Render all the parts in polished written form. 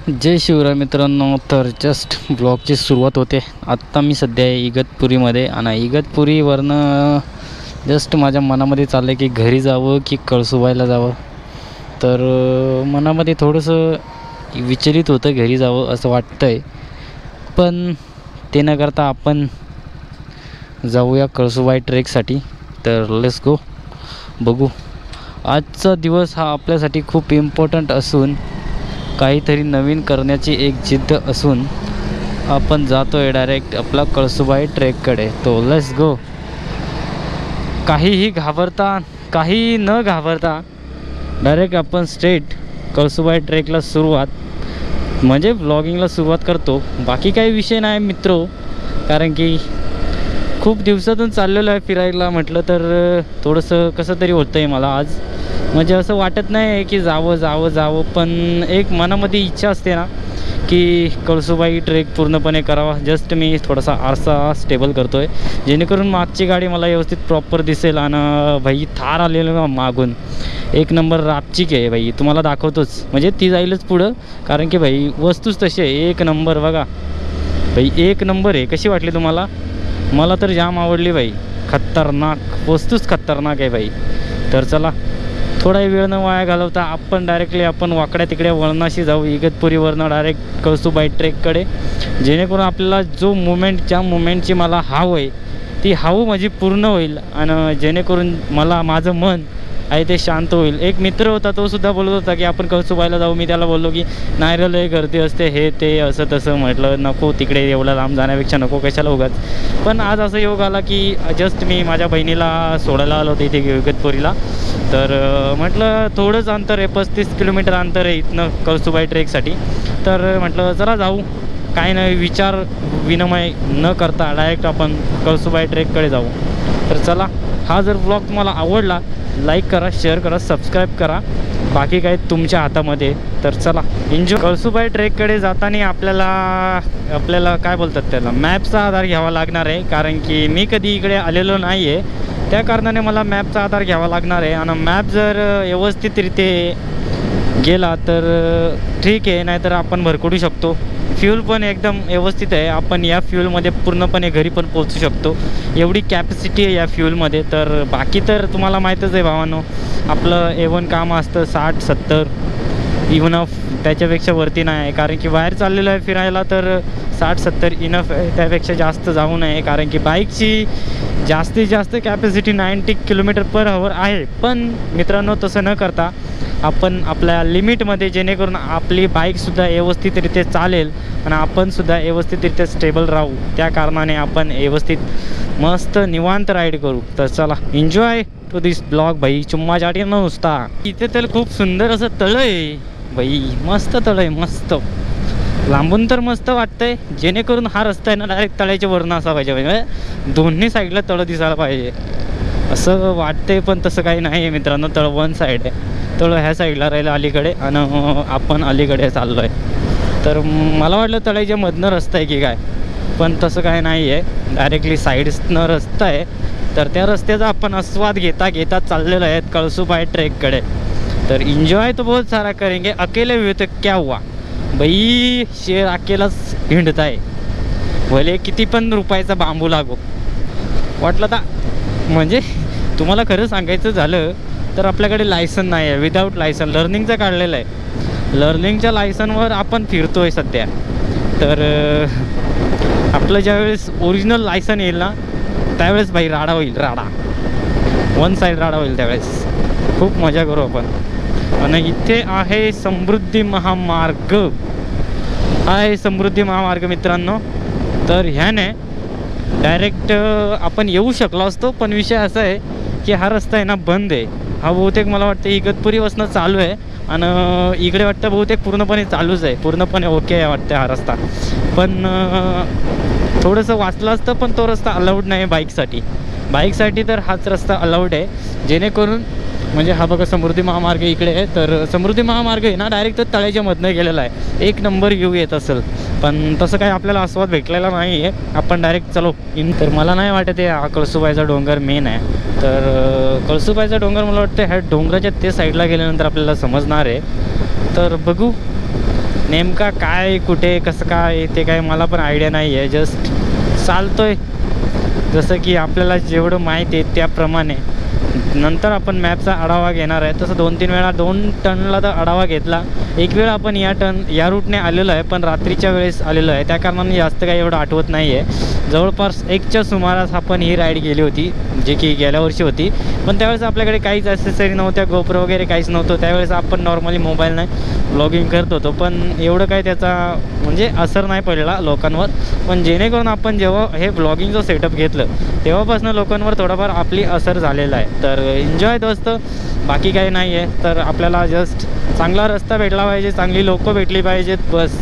जय शिवराय मित्रांनो. तर जस्ट ब्लॉगची सुरुवात होते. आत्ता मी सध्या आहे इगतपुरीमध्ये आणि इगतपुरीवरनं जस्ट माझ्या मनामध्ये चाललं आहे की घरी जावं की कळसुबाईला जावं. तर मनामध्ये थोडंसं विचलित होतं घरी जावं असं वाटतं आहे, पण ते न करता आपण जाऊया कळसुबाई ट्रेकसाठी. तर लेट्स गो. बघू. आजचा दिवस हा आपल्यासाठी खूप इम्पॉर्टंट असून काहीतरी नवीन करण्याची एक जिद्द असून आपण जातो आहे डायरेक्ट आपला कळसुबाई ट्रेककडे. तो लेट्स गो. काहीही घाबरता काही न घाबरता डायरेक्ट आपण स्ट्रेट कळसुबाई ट्रेकला सुरुवात म्हणजे व्लॉगिंगला सुरुवात करतो. बाकी काही विषय नाही मित्रो, कारण की खूप दिवसातून चाललेलं आहे फिरायला. म्हटलं तर थोडंसं कसं तरी होतं आहे मला आज. म्हणजे असं वाटत नाही की जावं, पण एक मनामध्ये इच्छा असते ना की कळसुबाई ट्रेक पूर्णपणे करावा. जस्ट मी थोडासा आरसा स्टेबल करतो आहे जेणेकरून मागची गाडी मला व्यवस्थित प्रॉपर दिसेल. आणि भाई थार आलेलं मागून एक नंबर रापचिक आहे भाई, तुम्हाला दाखवतोच. म्हणजे ती जाईलच पुढं, कारण की भाई वस्तूच तशी आहे. एक नंबर बघा भाई, एक नंबर आहे. कशी वाटली तुम्हाला? मला तर जाम आवडली भाई. खतरनाक वस्तूच खतरनाक आहे भाई. तर चला, थोडा वेळ न वाया घालवता आपण डायरेक्टली आपण वाकड्या तिकडे वळणाशी जाऊ इगतपुरीवरनं डायरेक्ट कळसुबाई ट्रेककडे. जेणेकरून आपल्याला जो ज्या मुमेंटची मला हाव आहे ती हाव माझी पूर्ण होईल आणि जेणेकरून मला माझं मन आहे ते शांत होईल. एक मित्र होता, तो सुद्धा बोलत होता की आपण कळसुबाईला जाऊ. मी त्याला बोललो की नाही रे, लय गर्दी असते हे ते असं तसं. म्हटलं नको, तिकडे एवढा लांब जाण्यापेक्षा नको, कशाला उगाच. पण आज असं योग आला की जस्ट मी माझ्या बहिणीला सोडायला आलो होतो इथे इगतपुरीला. तर म्हटलं थोडंच अंतर आहे, 35 किलोमीटर अंतर आहे इथनं कळसुबाई ट्रेकसाठी. तर म्हटलं चला जाऊ, काय नाही विचार विनिमय न करता डायरेक्ट आपण कळसुबाई ट्रेककडे जाऊ. तर चला, हा जर ब्लॉग तुम्हाला आवडला लाईक करा, शेअर करा, सबस्क्राईब करा. बाकी काय तुमच्या हातामध्ये. तर चला एन्जॉय. कळसुबाई ट्रेककडे जाताना आपल्याला काय बोलतात त्याला, मॅपचा आधार घ्यावा लागणार आहे. कारण की मी कधी इकडे आलेलो नाही आहे, त्या कारणाने मला मॅपचा आधार घ्यावा लागणार आहे. आणि मॅप जर व्यवस्थितरित्या गेला तर ठीक आहे, नाहीतर आपण भरकटू शकतो. फ्यूल पण एकदम व्यवस्थित आहे. आपण या फ्यूलमध्ये पूर्णपणे घरी पण पोहोचू शकतो, एवढी कॅपॅसिटी आहे या फ्यूलमध्ये. तर बाकी तर तुम्हाला माहीतच आहे भावांनो, आपलं A1 काम असतं 60-70 इवन ऑफ, त्याच्यापेक्षा वरती नाही आहे. कारण की बाहेर चाललेलं आहे फिरायला, तर 60-70 इनफ आहे. त्यापेक्षा जास्त जाऊ नये, कारण की बाईकची जास्तीत जास्त कॅपॅसिटी 90 km/h आहे. पण मित्रांनो, तसं न करता आपण आपल्या लिमिटमध्ये, जेणेकरून आपली बाईकसुद्धा व्यवस्थितरित्या चालेल आणि आपणसुद्धा व्यवस्थितरित्या स्टेबल राहू. त्या कारणाने आपण व्यवस्थित मस्त निवांत राईड करू. तर चला, एन्जॉय टू दिस ब्लॉग भाई. चुम्मा चाटी नुसता. इथे तर खूप सुंदर असं तळं आहे भाई, मस्त तळं आहे, मस्त लांबून तर मस्त वाटतंय. जेणेकरून हा रस्ता आहे ना डायरेक्ट तळ्याच्या वरनं असा पाहिजे, म्हणजे दोन्ही साईडला तळं दिसायला पाहिजे असं वाटतंय. पण तसं काही नाही आहे मित्रांनो, तळं वन साईड आहे. तळं ह्या साईडला राहिलं अलीकडे आणि आपण अलीकडे चाललो आहे. तर मला वाटलं तळ्याच्या मधनं रस्ता आहे की काय, पण तसं काय नाही आहे, डायरेक्टली साईड्सनं रस्ता आहे. तर त्या रस्त्याचा आपण आस्वाद घेता चाललेलो आहे कळसुबाई ट्रेककडे. तर एन्जॉय तो बहुत सारा करेंगे, अकेले हुए तो क्या हुआ भाई. शेर अकेलाच हिंडत आहे, भले किती पण रुपयाचा बांबू लागो. वाटलं तर म्हणजे तुम्हाला खरं सांगायचं झालं तर आपल्याकडे लायसन नाही आहे. विदाऊट लायसन लर्निंगचं काढलेलं आहे. लर्निंगच्या लायसनवर आपण फिरतो आहे सध्या. तर आपलं ज्यावेळेस ओरिजिनल लायसन येईल ना, त्यावेळेस भाई राडा होईल, राडा वन साईड राडा होईल. त्यावेळेस खूप मजा करू आपण. आणि इथे आहे समृद्धी महामार्ग, आहे समृद्धी महामार्ग मित्रांनो. तर ह्याने डायरेक्ट आपण येऊ शकलो असतो, पण विषय असा आहे की हा रस्ता आहे ना बंद आहे. हा बहुतेक मला वाटतं इगतपुरीपासून चालू आहे आणि इकडे वाटतं बहुतेक पूर्णपणे चालूच आहे, पूर्णपणे ओके आहे वाटतं हा रस्ता. पण थोडंसं वाचलं असतं, पण तो रस्ता अलाउड नाही बाईकसाठी. बाईकसाठी तर हाच रस्ता अलाउड आहे. जेणेकरून म्हणजे हा बघा समृद्धी महामार्ग इकडे आहे. तर समृद्धी महामार्ग आहे ना डायरेक्ट तळ्याच्या मधनं गेलेला आहे. एक नंबर व्ह्यू येत असेल, पण तसं काही आपल्याला आस्वाद भेटलेला नाही आहे. आपण डायरेक्ट चलो इन. तर मला नाही वाटत आहे हा कळसुबाईचा डोंगर मेन आहे. तर कळसुबाईचा डोंगर मला वाटतं ह्या डोंगराच्या ते साईडला गेल्यानंतर आपल्याला समजणार आहे. तर बघू नेमका काय कुठे कसं काय ते काय मला पण आयडिया नाही आहे. जस्ट चालतोय जसं की आपल्याला जेवढं माहीत आहे त्याप्रमाणे. नंतर आपण मॅपचा आढावा घेणार आहे. तसं 2-3 वेळा 2 टर्नला तर आढावा घेतला. एक वेळ आपण या रूटने आलेलो आहे, पण रात्रीच्या वेळेस आलेलो आहे, त्या कारणाने जास्त काही एवढं आठवत नाही आहे. जवळपास 1च्या सुमारास आपण ही राईड गेली होती, जे की गेल्या वर्षी होती. पण त्यावेळेस आपल्याकडे काहीच ॲक्सेसरी नव्हत्या, गोप्रो वगैरे काहीच नव्हतं. त्यावेळेस आपण नॉर्मली मोबाईलने ब्लॉगिंग करत होतो, पण एवढं काही त्याचा म्हणजे असर नाही पडला लोकांवर. पण जेणेकरून आपण जेव्हा हे ब्लॉगिंगचं सेटअप घेतलं तेव्हापासून लोकांवर थोडाफार आपली असर झालेला आहे. तर एन्जॉय दोस्त, बाकी काही नाही आहे. तर आपल्याला जस्ट चांगला रस्ता भेटला पाहिजे, चांगली लोकं भेटली पाहिजेत बस.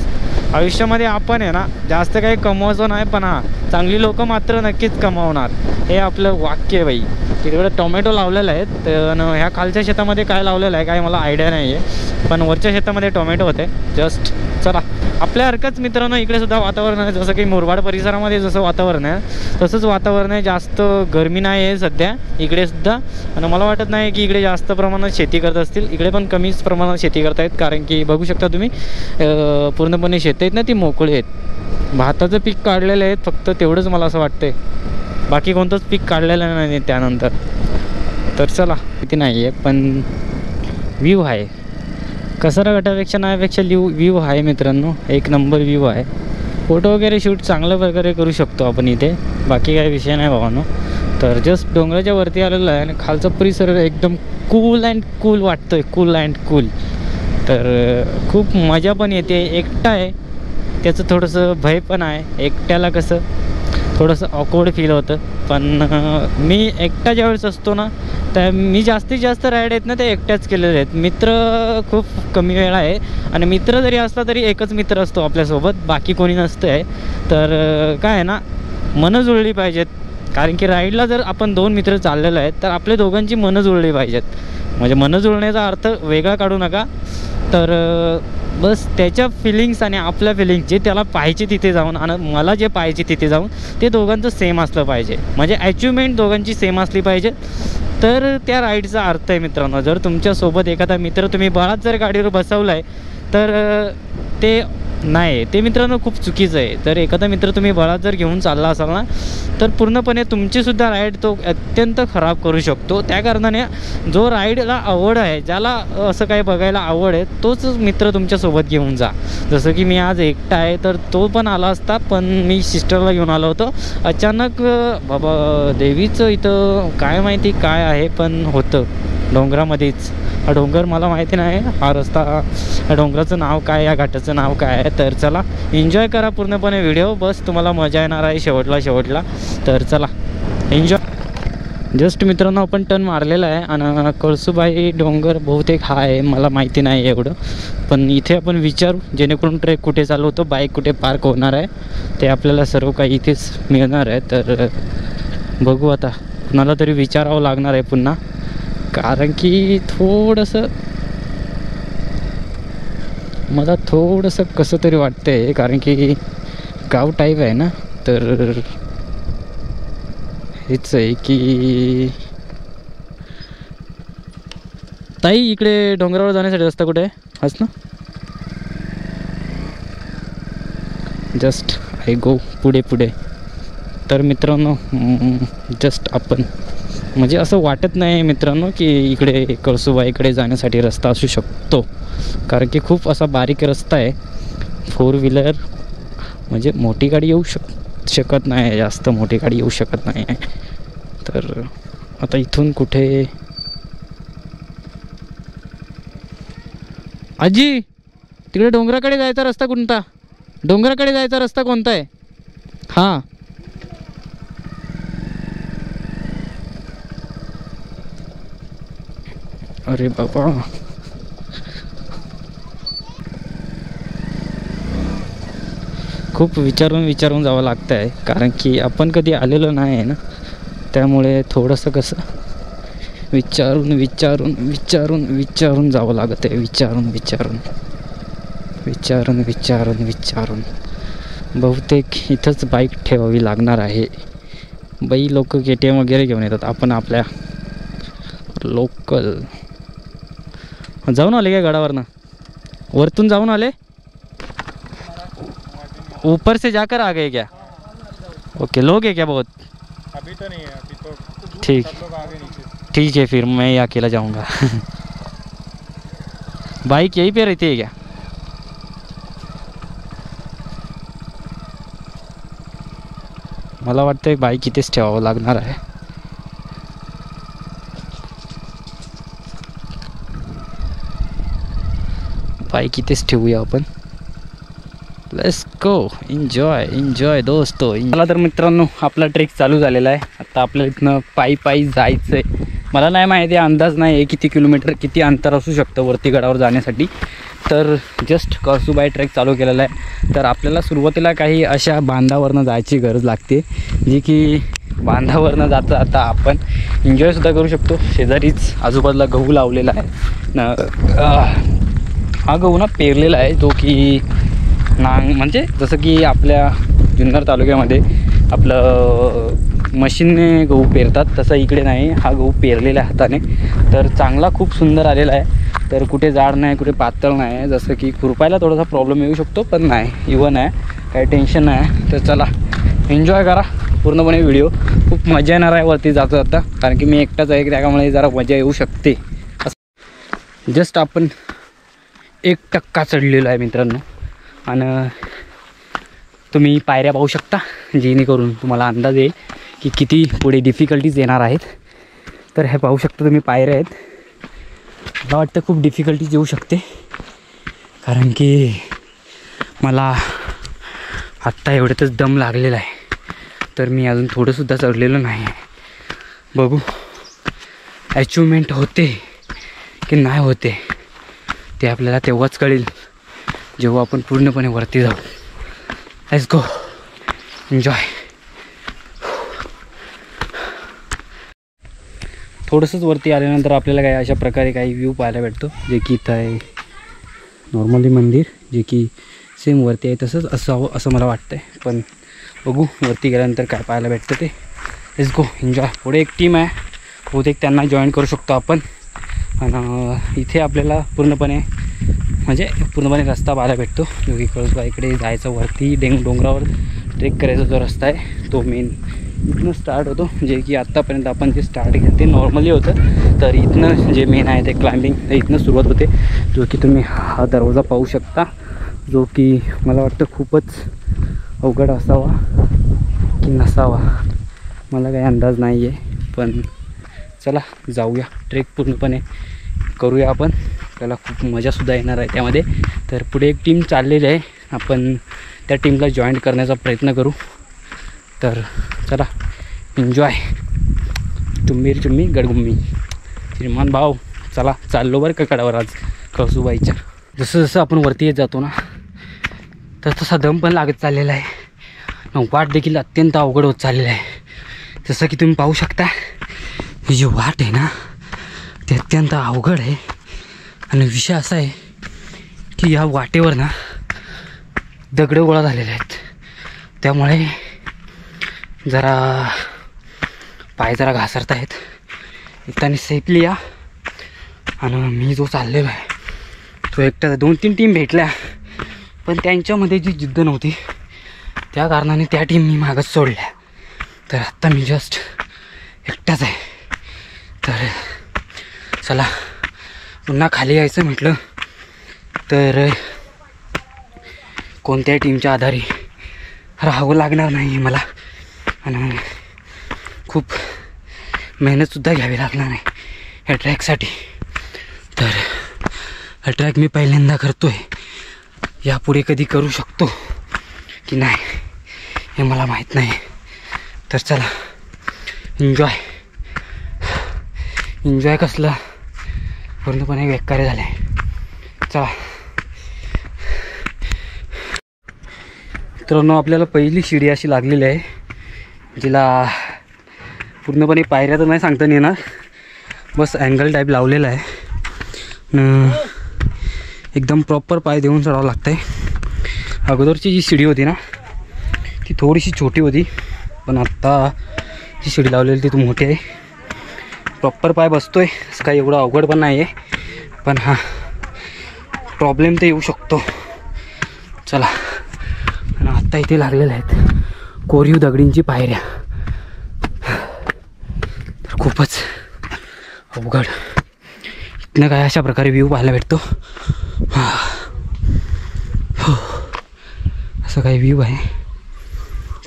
आयुष्यामध्ये आपण आहे ना जास्त काही कमवायचं नाही, पण हां चांगली लोकं मात्र नक्कीच कमावणार, हे आपलं वाक्य आहे बाई. तिकडे टोमॅटो लावलेलं आहेत, तर ह्या खालच्या शेतामध्ये काय लावलेलं आहे काय मला आयडिया नाही आहे, पण वरच्या शेतामध्ये टोमॅटो होते. जस्ट चला आपल्यासारखंच मित्रांनो इकडे सुद्धा वातावरण आहे, जसं की मुरबाड परिसरामध्ये जसं वातावरण आहे तसंच वातावरण आहे. जास्त गरमी नाही आहे सध्या इकडे सुद्धा, आणि मला वाटत नाही की इकडे जास्त प्रमाणात शेती करत असतील. इकडे पण कमीच प्रमाणात शेती करतायत, कारण की बघू शकता तुम्ही पूर्णपणे शेत आहेत ना ती मोकळी आहेत. भाताचं पीक काढलेलं आहे फक्त, तेवढंच मला असं वाटतंय, बाकी कोणतंच पीक काढलेलं नाही त्यानंतर. तर चला किती नाही आहे, पण व्ह्यू आहे. कसारा गटापेक्षा नाहीपेक्षा व्ह्यू आहे मित्रांनो, एक नंबर व्ह्यू आहे. फोटो वगैरे शूट चांगल्या प्रकारे करू शकतो आपण इथे, बाकी काही विषय नाही भावानो. तर जस्ट डोंगराच्या वरती आलेलं आहे आणि खालचा परिसर एकदम कूल अँड कूल वाटतोय, कूल अँड कूल. तर खूप मजा पण येते. एकटा आहे त्याचं थोडंसं भय पण आहे, एकट्याला कसं थोडंसं ऑकवर्ड फील होतं. पण मी एकटा ज्यावेळेस असतो ना तर मी जास्तीत जास्त राईड आहेत ना ते एकट्याच केलेले आहेत. मित्र खूप कमी वेळा आहे, आणि मित्र जरी असला तरी एकच मित्र असतो आपल्यासोबत, बाकी कोणी नसतं आहे. तर काय आहे ना, मनं जुळली पाहिजेत, कारण की राईडला जर आपण 2 मित्र चाललेलो आहेत तर आपल्या दोघांची मनं जुळली पाहिजेत. म्हणजे मनं जुळण्याचा अर्थ वेगळा काढू नका. तर बस त्याच्या फिलिंग्स आणि आपल्या फिलिंग्स जे त्याला पाहिजे तिथे जाऊन आणि मला जे पाहिजे तिथे जाऊन ते दोघांचं सेम असलं पाहिजे. म्हणजे अचिव्हमेंट दोघांची सेम असली पाहिजे, तर त्या राईडचा अर्थ आहे मित्रांनो. जर तुमच्यासोबत एखादा मित्र तुम्ही बळात जर गाडीवर बसवला आहे तर ते नाही, ते मित्रांनो खूप चुकीचं आहे. तर एखादा मित्र तुम्ही बळात जर घेऊन चालला असाल ना तर पूर्णपणे तुमचीसुद्धा राईड तो अत्यंत खराब करू शकतो. त्या कारणाने जो राईडला आवड आहे, ज्याला असं काही बघायला आवड आहे, तोच मित्र तुमच्यासोबत घेऊन जा. जसं की मी आज एकटा आहे तर तो पण आला असता, पण मी सिस्टरला घेऊन आलो होतो. अचानक बाबा देवीचं इथं काय माहिती काय आहे, पण होतं डोंगरामध्येच. हा डोंगर मला माहिती नाही, हा रस्ता, हा डोंगराचं नाव काय, या घाटाचं नाव काय आहे. तर चला एन्जॉय करा पूर्णपणे व्हिडिओ, बस तुम्हाला मजा येणार आहे शेवटला. तर चला एन्जॉय. जस्ट मित्रांनो आपण टर्न मारलेला आहे आणि कळसूबाई डोंगर बहुतेक हा आहे, मला माहिती नाही एवढं, पण इथे आपण विचारू जेणेकरून ट्रेक कुठे चालू होतो, बाईक कुठे पार्क होणार आहे ते आपल्याला सर्व काही इथेच मिळणार आहे. तर बघू आता, कुणाला तरी विचारावं लागणार आहे पुन्हा, कारण की मला थोडंसं कसं तरी वाटतं आहे, कारण की गाव टाईप आहे ना. तर हेच आहे की ताई इकडे डोंगरावर जाण्यासाठी रस्ता कुठे आहे, हाच ना. जस्ट आय गो पुढे. तर मित्रांनो जस्ट आपण म्हणजे असं वाटत नाही मित्रांनो की इकडे कळसूबाईकडे जाण्यासाठी रस्ता असू शकतो, कारण की खूप असा बारीक रस्ता आहे. 4 व्हीलर म्हणजे मोठी गाडी येऊ शकत नाही, जास्त मोठी गाडी येऊ शकत नाही. तर आता इथून कुठे आजी, तिकडे डोंगराकडे जायचा रस्ता कोणता आहे? हां अरे बाबा, खूप विचारून जावं लागतं आहे, कारण की आपण कधी आलेलो नाही आहे ना, त्यामुळे थोडंसं कसं विचारून जावं लागतं आहे. विचारून बहुतेक इथंच बाईक ठेवावी लागणार आहे. बाई लोक KTM वगैरे घेऊन येतात, आपण आपल्या लोकल. जाऊन आले काय गडावरनं, वरतून जाऊन आले? ऊपर से जाकर आ गए क्या? ओके, लोग है क्या बहुत? अभी तो नहीं है, अभी तो ठीक, सब लोग आगे नीचे। ठीक है, फिर मैं अकेला जाऊंगा। बाइक यहीं पे रहती है क्या? मला वाटतं बाईक इथेच ठेवावं लागणार आहे. बाईक इथेच ठेवूया आपण. लेट्स गो, एन्जॉय दोस्तो. मला तर मित्रांनो आपला ट्रेक चालू झालेला आहे. आता आपल्याला इथनं पायी जायचं आहे. मला नाही माहिती, अंदाज नाही आहे किती किलोमीटर किती अंतर असू शकतं वरती गडावर जाण्यासाठी. तर जस्ट कळसूबाई ट्रेक चालू केलेला आहे. तर आपल्याला सुरुवातीला काही अशा बांधावरनं जायची गरज लागते, जी की बांधावरनं जाता जाता आपण एन्जॉयसुद्धा करू शकतो. शेजारीच आजूबाजूला गहू लावलेला आहे. हा गहू ना पेरलेला आहे, जो की म्हणजे जसं की आपल्या जुन्नर तालुक्यामध्ये आपलं मशीनने गहू पेरतात, तसं इकडे नाही. हा गहू पेरलेला आहे हाताने. तर चांगला खूप सुंदर आलेला आहे. तर कुठे जाड नाही, कुठे पातळ नाही. जसं की खुरपायला थोडासा प्रॉब्लेम येऊ शकतो, पण नाही, इवन आहे, काही टेन्शन नाही. तर चला एन्जॉय करा पूर्णपणे व्हिडिओ. खूप मजा येणार आहे वरती जाता जाता, कारण की मी एकटाच आहे, त्यामुळे जरा मजा येऊ शकते. जस्ट आपण 1% चढलेलो आहे मित्रांनो. आणि तुम्ही पायऱ्या पाहू शकता, जेणेकरून तुम्हाला अंदाज येईल की किती पुढे डिफिकल्टीज येणार आहेत. तर हे पाहू शकता तुम्ही, पायऱ्या आहेत. मला वाटतं खूप डिफिकल्टीज येऊ शकते, कारण की मला आत्ता एवढ्यातच दम लागलेला आहे. तर मी अजून थोडंसुद्धा चढलेलो नाही आहे. बघू अचिव्हमेंट होते की नाही होते ते आपल्याला तेव्हाच कळेल, जेव्हा आपण पूर्णपणे वरती जाऊ. Let's go, enjoy. थोडंसंच वरती आल्यानंतर आपल्याला काही अशा प्रकारे काही व्ह्यू पाहायला भेटतो, जे की इथं आहे नॉर्मली मंदिर, जे की सेम वरती आहे तसंच असावं असं मला वाटतं आहे. पण बघू वरती गेल्यानंतर काय पाहायला भेटतं ते. Let's go, enjoy. पुढे एक टीम आहे, बहुतेक त्यांना जॉईन करू शकतो आपण. आणि इथे आपल्याला पूर्णपणे रस्ता पाहायला भेटतो, जो की कळसूबाईकडे जायचा. वरती डोंगरावर ट्रेक करायचा जो रस्ता आहे तो मेन इथनं स्टार्ट होतो, जे की आत्तापर्यंत आपण जे स्टार्ट केलं ते नॉर्मली होतं. तर इथनं जे मेन आहे ते क्लाइम्बिंग ते इथनं सुरुवात होते, जो की तुम्ही हा दरवाजा पाहू शकता, जो की मला वाटतं खूपच अवघड असावा की नसावा, मला काही अंदाज नाही आहे. पण चला जाऊया, ट्रेक पूर्णपणे करूया आपण. त्याला खूप मजासुद्धा येणार आहे त्यामध्ये. तर पुढे एक टीम चाललेली आहे, आपण त्या टीमला जॉईन करण्याचा प्रयत्न करू. तर चला एन्जॉय. चुम्मी गडगुम्मी. श्रीमान भाऊ चला चाललो बरं का कडावर आज कळसूबाईच्या. जसं जसं आपण वरती येत जातो ना, तसा दम पण लागत चाललेला आहे. वाट देखील अत्यंत अवघड होत चाललेलं आहे. जसं की तुम्ही पाहू शकता, ही जी वाट आहे ना ती अत्यंत अवघड आहे. आणि विषय असा आहे की या वाटेवर ना दगड गोळा झालेले आहेत, त्यामुळे जरा पाय जरा घासरत आहेत. इथं सेफली या. आणि मी जो चाललेलो आहे तो एकटा. 2-3 टीम भेटल्या, पण त्यांच्यामध्ये जी जिद्द नव्हती, त्या कारणाने त्या टीम मी मागच सोडल्या. तर आत्ता मी जस्ट एकटाच आहे. तर चला पुन्हा खाली यायचं म्हटलं तर कोणत्याही टीमच्या आधारे राहावं लागणार नाही मला. आणि खूप मेहनतसुद्धा घ्यावी लागणार आहे ह्या ट्रॅकसाठी. तर हा ट्रॅक मी पहिल्यांदा करतो आहे. यापुढे कधी करू शकतो की नाही हे मला माहीत नाही. तर चला एन्जॉय कसलं पूर्णपणे बेकार झालं आहे. चला मित्रांनो, आपल्याला पहिली शिडी अशी लागलेली आहे, जिला पूर्णपणे पायऱ्या तर नाही सांगता येणार, बस अँगल टाईप लावलेला आहे. एकदम प्रॉपर पाय देऊन चढावं लागतं आहे. अगोदरची जी शिडी होती ना ती थोडीशी छोटी होती, पण आत्ता जी शिडी लावलेली ती मोठी आहे. प्रॉपर पाय बसतो आहे, असं काही एवढं अवघड पण नाही आहे. पण हां, प्रॉब्लेम तर येऊ शकतो. चला, आणि शकता इथे लागलेल्या आहेत कोरीव दगडींची पायऱ्या. तर खूपच अवघड. इथनं काय अशा प्रकारे व्ह्यू पाहायला भेटतो. हो, असं काही व्ह्यू आहे.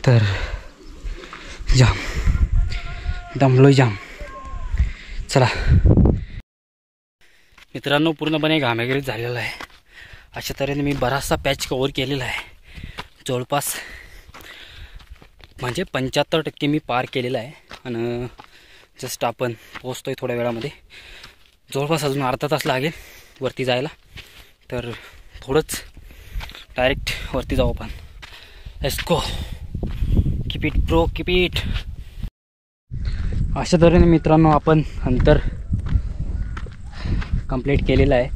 तर जाम दमलोय जाम. चला मित्रांनो, पूर्णपणे घामाघूम झालेला आहे. अशा तऱ्हेने मी बराचसा पॅच कव्हर केलेला आहे. जवळपास म्हणजे 75% मी पार केलेला आहे. आणि जस्ट आपण पोचतोय थोड्या वेळामध्ये. जवळपास अजून अर्धा तास लागेल वरती जायला. तर थोडंच डायरेक्ट वरती जाऊ आपण. Let's go. Keep it bro, keep it. अशा तऱ्हेने मित्रांनो आपण अंतर कंप्लीट केलेलं आहे.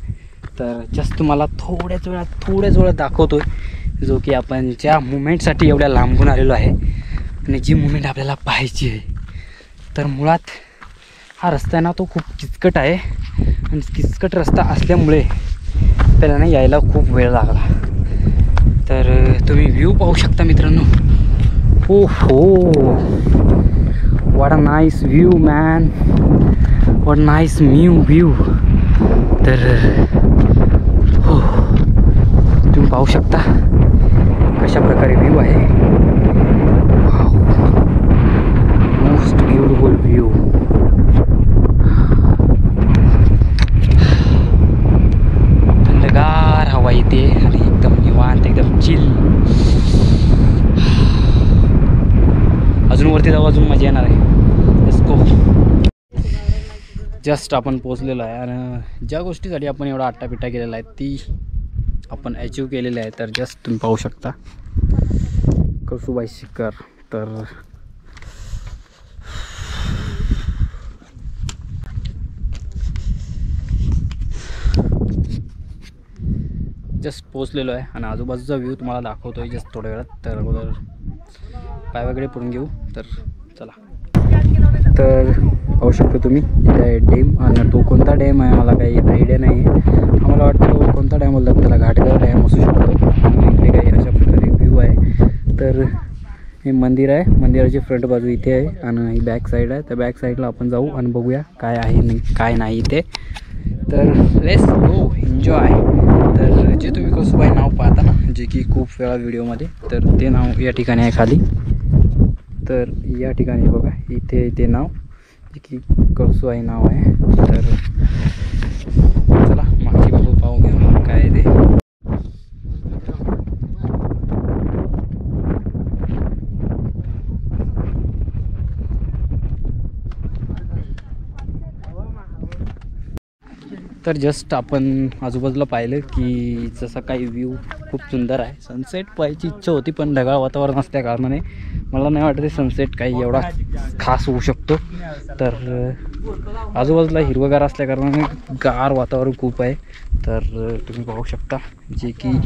तर जस्ट तुम्हाला थोड्याच वेळात दाखवतो आहे, जो की आपण ज्या मुमेंटसाठी एवढ्या लांबून आलेलो आहे आणि जी मुमेंट आपल्याला पाहायची आहे. तर मुळात हा रस्ता आहे ना, तो खूप किचकट आहे. आणि किचकट रस्ता असल्यामुळे आपल्याला ना यायला खूप वेळ लागला. तर तुम्ही व्ह्यू पाहू शकता मित्रांनो. हो हो, what a nice view man, what nice view. तर हो, तुम्ही पाहू शकता कशा प्रकारे व्ह्यू आहे. Most beautiful view. थंडगार हवा येते आणि एकदम निवांत, एकदम चिल. अजून वरती जाऊ, अजून मजा येणार आहे. Let's go. जस्ट आपण पोचलेलो आहे आणि ज्या गोष्टीसाठी आपण एवढा आट्टापिट्टा केलेला आहे ती आपण अचीव केलेली आहे. तर जस्ट तुम्ही पाहू शकता कळसूबाई शिखर. तर जस्ट पोचलेलो आहे आणि आजूबाजूचा व्ह्यू तुम्हाला दाखवतोय जस्ट थोड्या वेळात. तर अगोदर पाय वगैरे पडून घेऊ. तर चला. तर पाहू शकता तुम्ही इथे आहे डॅम. आणि तो कोणता डॅम आहे मला काही आयडिया नाही आहे. आम्हाला वाटतं तो कोणता डॅम बोलतात त्याला, घाटगाव डॅम असू शकतो. आणि इकडे काही अशा प्रकारे व्ह्यू आहे. तर हे मंदिर आहे, मंदिराची फ्रंट बाजू इथे आहे आणि ही बॅक साईड आहे. त्या बॅक साईडला आपण जाऊ आणि बघूया काय आहे नाही काय नाही इथे. तर लेट्स गो, एन्जॉय. तर जे तुम्ही कळसूबाई नाव पाहता ना, जे की खूप वेळा व्हिडिओमध्ये, तर ते नाव या ठिकाणी आहे खाली. तर या ठिकाणी बघा इथे ते नाव जे की कळसूबाई नाव आहे. तर चला मागची बाबू पाहू घेऊ काय आहे ते. तर जस्ट आपण आजूबाजूला पाहिलं की जसं काही व्ह्यू खूप सुंदर आहे. सनसेट पाहायची इच्छा होती पण ढगाळ वातावरण असल्या कारणाने मला नाही वाटत सनसेट काही एवढा खास होऊ शकतो. तर आजूबाजूला हिरवगार असल्या कारणाने गार वातावरण खूप आहे. तर तुम्ही पाहू शकता जे की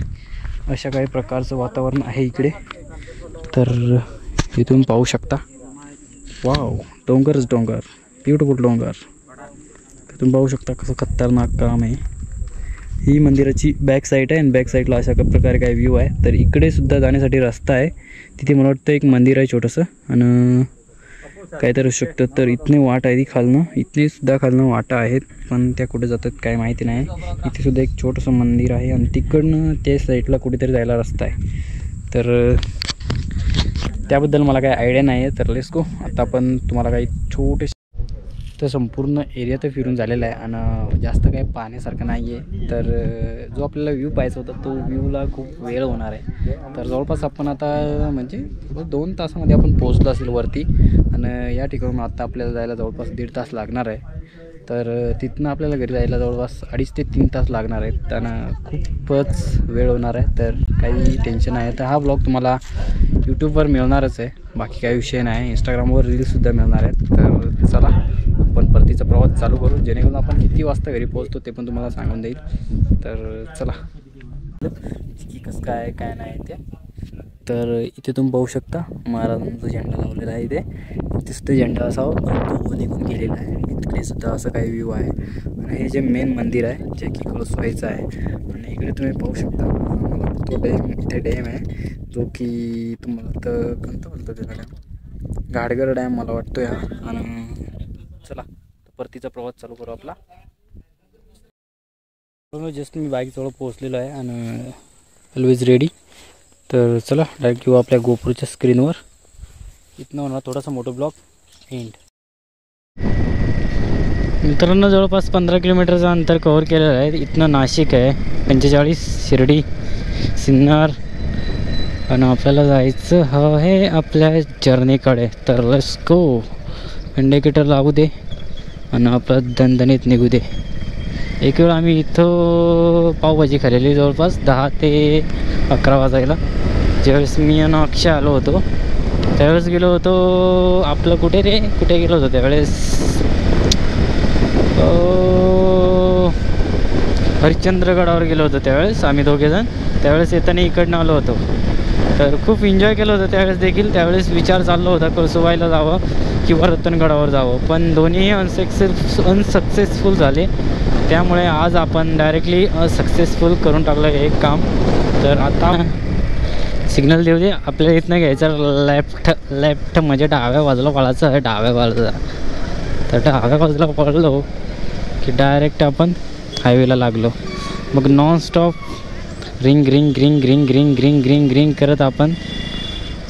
अशा काही प्रकारचं वातावरण आहे इकडे. तर इथून पाहू शकता वाव, डोंगरच डोंगर, ब्युटिफुल डोंगर. तुम्ही पाहू शकता कसं खतरनाक काम आहे. ही मंदिराची बॅक साईड आहे आणि बॅक साईडला अशा प्रकारे काही व्ह्यू आहे. तर इकडे सुद्धा जाण्यासाठी रस्ता आहे. तिथे मला वाटतं एक मंदिर आहे छोटंसं आणि काहीतरी असू शकतं. तर इथने वाट आहे ती खालनं, इथने सुद्धा खालनं वाटा आहेत पण त्या कुठे जातात काय माहिती नाही. इथे सुद्धा एक छोटंसं मंदिर आहे आणि तिकडनं त्या साईडला कुठेतरी जायला रस्ता आहे. तर त्याबद्दल मला काही आयडिया नाही आहे. तर लेट्स गो. आता आपण तुम्हाला काही छोटे तर संपूर्ण एरिया तर फिरून झालेला आहे आणि जास्त काही पाहण्यासारखं नाही आहे. तर जो आपल्याला व्ह्यू पाहायचा होता तो व्ह्यूला खूप वेळ होणार आहे. तर जवळपास आपण आता म्हणजे 2 तासामध्ये आपण पोहोचलो असेल वरती आणि या ठिकाणून आता आपल्याला जायला जवळपास 1.5 तास लागणार आहे. तर तिथनं आपल्याला घरी जायला जवळपास 2.5 ते 3 तास लागणार आहेत. त्यांना खूपच वेळ होणार आहे. तर काही टेन्शन आहे. तर हा ब्लॉग तुम्हाला यूट्यूबवर मिळणारच आहे, बाकी काही विषय नाही. इंस्टाग्रामवर रील्ससुद्धा मिळणार आहेत. तर चला आपण परतीचा प्रवास चालू करू, जेणेकरून आपण किती वाजता घरी पोहोचतो ते पण तुम्हाला सांगून देईल. तर चला की कसं काय काय नाही ते. तर इथे तुम्ही पाहू शकता महाराजांचा झेंडा लावलेला आहे. इथे सुद्धा झेंडा असावा आणि तो निघून गेलेला आहे. इकडे सुद्धा असं काही व्ह्यू आहे आणि हे जे मेन मंदिर आहे जे की कळसूबाईचं आहे. आणि इकडे तुम्ही पाहू शकता तो डॅम, इथे डॅम आहे जो की तुम्हाला तर कोणतं बोलतो त्याला डॅम, घाटगर डॅम मला वाटतो या. आणि चला परतीचा प्रवास चालू करू आपला. जस्ट मी बाईकजवळ पोहोचलेलो आहे आणि ऑलवेज रेडी. तर चला डायरेक्ट येऊ आपल्या गोप्रोच्या स्क्रीनवर. इथनं होणार थोडासा मोठा ब्लॉग एंड. मित्रांनो जवळपास 15 किलोमीटरचं अंतर कव्हर केलेलं आहे. इथनं नाशिक आहे 45, शिर्डी, सिन्नर आणि आपल्याला जायचं आहे आपल्या जर्नीकडे. तर लेट्स गो. इंडिकेटर लागू दे आणि आपलं दणदणीत निघू दे. एक वेळ आम्ही इथं पावभाजी खाल्लेली जवळपास 10 ते 11 वाजायला. ज्यावेळेस मी आणि अक्षय आलो होतो त्यावेळेस गेलो होतो आपलं कुठे गेलो होतो त्यावेळेस हरिश्चंद्रगडावर गेलो होतो त्यावेळेस आम्ही दोघेजण. त्यावेळेस येताना इकडनं आलो होतो. तर खूप एन्जॉय केलं होतं त्यावेळेस देखील. त्यावेळेस विचार चालला होता कळसुबाईला जावं किंवा रतनगडावर जावं, पण दोन्ही अनसक्सेसफुल झाले. त्यामुळे आज आपण डायरेक्टली सक्सेसफुल करून टाकलं एक काम. तर आता सिग्नल देऊ दे. आपल्याला इथनं घ्यायचं लेफ्ट म्हणजे डाव्या बाजूला वळायचं आहे. डाव्या बाजूला तर डाव्या बाजूला वळलो की डायरेक्ट आपण हायवेला लागलो. मग nonstop ring ring ring ring ring ring ring ring करत आपण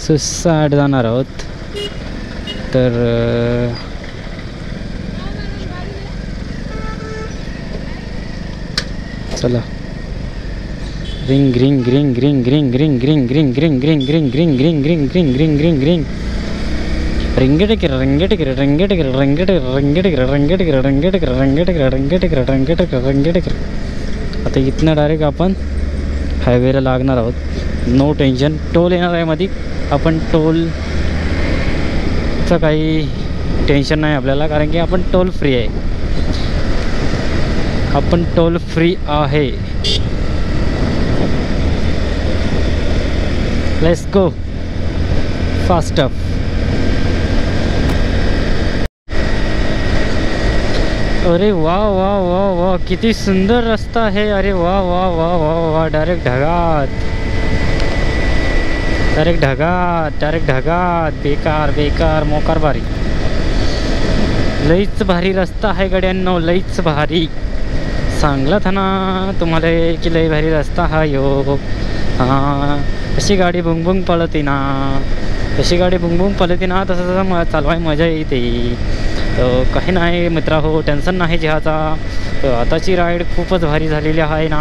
सुसाट जाणार आहोत. तर चला ring ring ring ring ring ring ring ring ring ring ring ring ring ring ring ring ring ring रिंगेटिकर रिंगेटिकर रिंगेटिकर रिंगेटिकर रिंगेटिकर रिंगेटिकर रिंगेटिकर रिंगेटिकर रिंगेटिकर रिंगेटिकर रिंगेटिकर. आता इथनं डायरेक्ट आपण हायवेला लागणार आहोत. No tension. टोल येणार आहे मध्ये. आपण टोलचं काही टेन्शन नाही आपल्याला, कारण की आपण टोल फ्री आहे. आपण टोल फ्री आहे. Let's go fast up. अरे वा वा वा वा किती सुंदर रस्ता आहे. अरे वा वा वा वा वा. डायरेक्ट ढगात डायरेक्ट ढगात डायरेक्ट ढगात. बेकार बेकार मोकार भारी. लईच भारी रस्ता आहे गड्यांनो, लईच भारी. सांगला था ना तुम्हाला की लई भारी रस्ता हा यो. हां अशी गाडी बुंगबुंग पळते ना, तशी गाडी बुंगबुंग पळते ना, तसं तसं चालवाय मजा येते. काही नाही मित्रा हो, टेन्शन नाही जिहाचा. आताची राईड खूपच भारी झालेली आहे ना.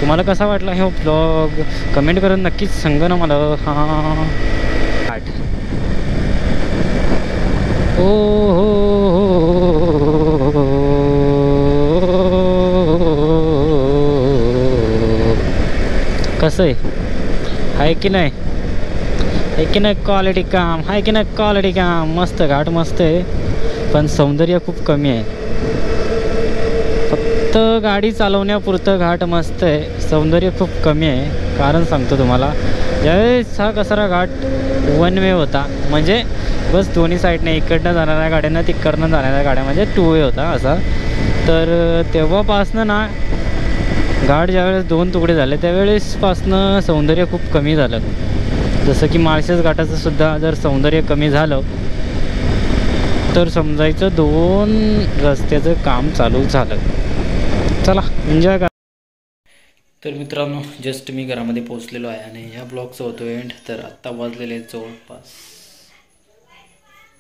तुम्हाला कसा वाटला हे ब्लॉग कमेंट करून नक्कीच सांगा ना मला. हां ओ हो कसं आहे की नाही, आहे की नाही क्वालिटी काम, आहे की नाही क्वालिटी काम. मस्त घाट मस्त आहे, पण सौंदर्य खूप कमी आहे. फक्त गाडी चालवण्यापुरतं घाट मस्त आहे, सौंदर्य खूप कमी आहे. कारण सांगतो तुम्हाला, ज्यावेळेस हा कसारा घाट वन वे होता, म्हणजे बस दोन्ही साईडने इकडनं जाणाऱ्या गाड्यांना तिकडनं जाणाऱ्या गाड्या म्हणजे 2 वे होता असा. तर तेव्हापासनं ना घाट ज्यावेळेस 2 तुकडे झाले त्यावेळेसपासनं सौंदर्य खूप कमी झालं. जसं की माळशेज घाटाचं सुद्धा जर सौंदर्य कमी झालं तर समजायचं 2 रस्त्याचं काम चालू झालं. चला एन्जॉय करा. तर मित्रांनो जस्ट मी घरामध्ये पोहोचलेलो आहे आणि ह्या ब्लॉगचा होतो एंड. तर आत्ता वाजलेले आहेत जवळपास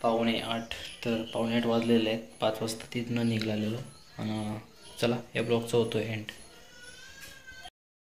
7:45. तर 7:45 वाजलेले आहेत. 5 वाजता तिथनं निघालेलो आणि चला या ब्लॉगचा होतो एंड.